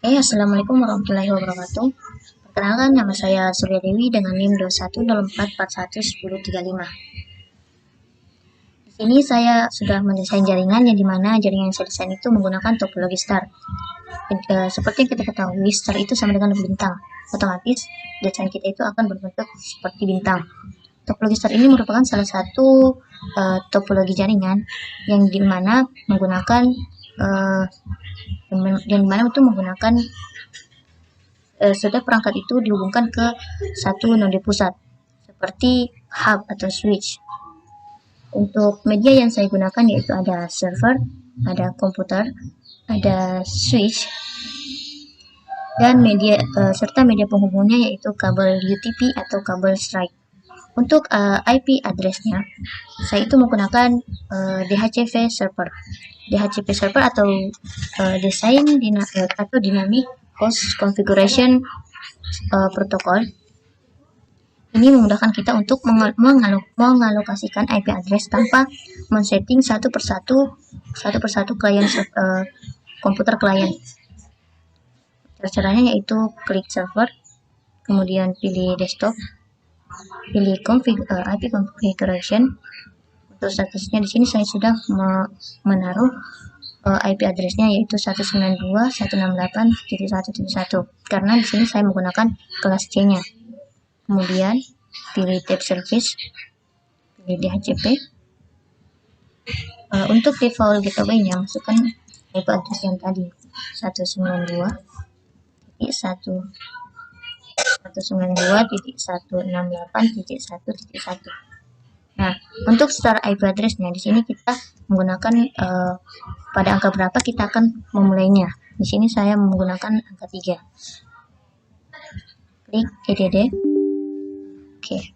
Assalamualaikum warahmatullahi wabarakatuh. Perkenalkan, nama saya Surya Dewi dengan NIM 2104411035. Di sini saya sudah mendesain jaringan yang dimana jaringan yang saya desain itu menggunakan topologi star. Seperti yang kita ketahui, star itu sama dengan bintang. Otomatis desain kita itu akan berbentuk seperti bintang. Topologi star ini merupakan salah satu topologi jaringan yang dimana menggunakan sudah perangkat itu dihubungkan ke satu node pusat seperti hub atau switch. Untuk media yang saya gunakan yaitu ada server, ada komputer, ada switch, dan media serta media penghubungnya yaitu kabel UTP atau kabel strike. Untuk IP addressnya, saya itu menggunakan DHCP server. DHCP server atau Dynamic Host Configuration Protocol. Ini memudahkan kita untuk mengalokasikan IP address tanpa men-setting satu persatu klien komputer klien. Caranya yaitu klik server, kemudian pilih desktop, pilih IP configuration. Untuk statusnya di sini saya sudah menaruh IP addressnya yaitu 192.168.1.1 karena di sini saya menggunakan kelas C-nya. Kemudian pilih tab service, pilih DHCP. Untuk default gateway-nya masukkan IP address yang tadi 192.168.1.1. Nah, untuk star IP address-nya di sini kita menggunakan pada angka berapa kita akan memulainya. Di sini saya menggunakan angka 3. Klik EDD. Oke.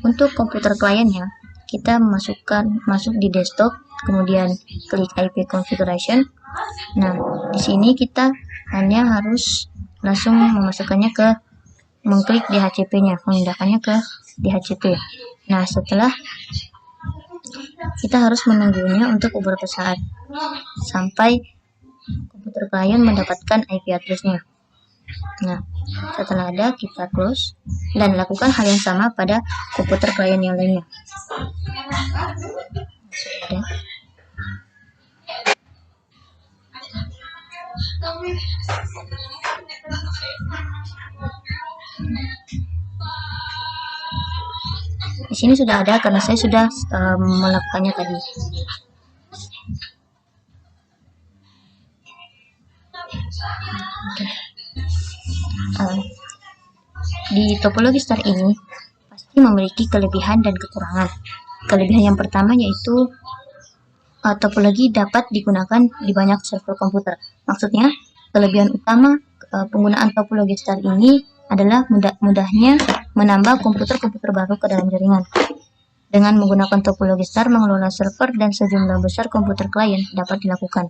Untuk komputer kliennya, kita masuk di desktop, kemudian klik IP configuration. Nah, di sini kita hanya harus langsung memasukkannya mengklik DHCP-nya, memindahkannya ke DHCP. Nah, setelah kita harus menunggunya untuk beberapa saat sampai komputer klien mendapatkan IP address-nya. Nah, setelah ada kita close dan lakukan hal yang sama pada komputer klien yang lainnya. Di sini sudah ada karena saya sudah melakukannya tadi. Di topologi star ini pasti memiliki kelebihan dan kekurangan. Kelebihan yang pertama yaitu topologi dapat digunakan di banyak server komputer. Maksudnya, kelebihan utama penggunaan topologi star ini adalah mudahnya menambah komputer-komputer baru ke dalam jaringan. Dengan menggunakan topologi star, mengelola server dan sejumlah besar komputer klien dapat dilakukan.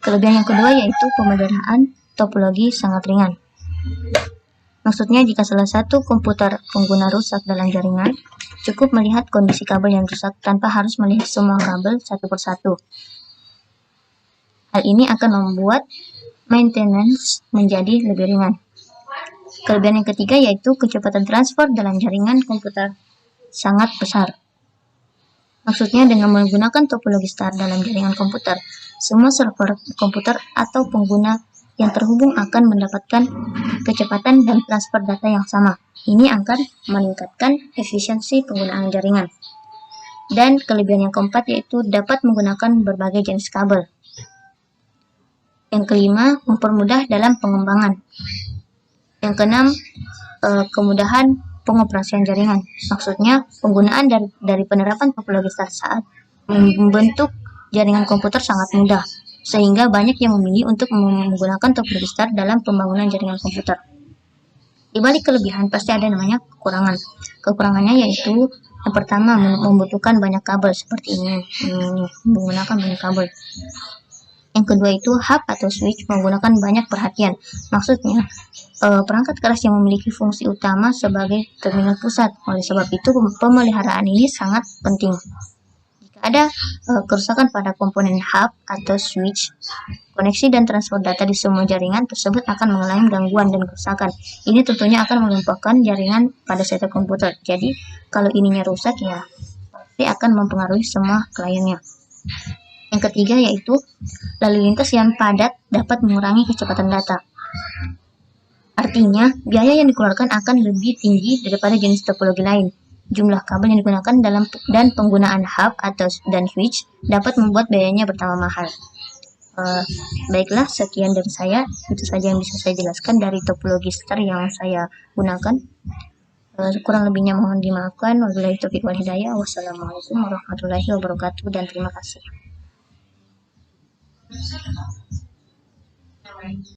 Kelebihan yang kedua yaitu pemeliharaan topologi sangat ringan. Maksudnya, jika salah satu komputer pengguna rusak dalam jaringan, cukup melihat kondisi kabel yang rusak tanpa harus melihat semua kabel satu persatu. Hal ini akan membuat maintenance menjadi lebih ringan. Kelebihan yang ketiga yaitu kecepatan transfer dalam jaringan komputer sangat besar. Maksudnya, dengan menggunakan topologi star dalam jaringan komputer, semua server komputer atau pengguna yang terhubung akan mendapatkan kecepatan dan transfer data yang sama. Ini akan meningkatkan efisiensi penggunaan jaringan. Dan kelebihan yang keempat yaitu dapat menggunakan berbagai jenis kabel. Yang kelima, mempermudah dalam pengembangan. Yang keenam, kemudahan pengoperasian jaringan. Maksudnya, penggunaan dari penerapan topologi star saat membentuk jaringan komputer sangat mudah, sehingga banyak yang memilih untuk menggunakan topologi star dalam pembangunan jaringan komputer. Di balik kelebihan pasti ada namanya kekurangan. Kekurangannya yaitu yang pertama membutuhkan banyak kabel seperti ini, menggunakan banyak kabel. Yang kedua itu hub atau switch menggunakan banyak perhatian. Maksudnya perangkat keras yang memiliki fungsi utama sebagai terminal pusat. Oleh sebab itu pemeliharaan ini sangat penting. Jika ada kerusakan pada komponen hub atau switch, koneksi dan transfer data di semua jaringan tersebut akan mengalami gangguan dan kerusakan. Ini tentunya akan melumpuhkan jaringan pada setup komputer. Jadi kalau ininya rusak ya pasti akan mempengaruhi semua kliennya. Yang ketiga yaitu lalu lintas yang padat dapat mengurangi kecepatan data. Artinya, biaya yang dikeluarkan akan lebih tinggi daripada jenis topologi lain. Jumlah kabel yang digunakan dan penggunaan hub dan switch dapat membuat biayanya bertambah mahal. Baiklah, sekian dari saya. Itu saja yang bisa saya jelaskan dari topologi star yang saya gunakan. Kurang lebihnya mohon dimaafkan. Wabillahi taufiq wal hidayah. Wassalamualaikum warahmatullahi wabarakatuh dan terima kasih.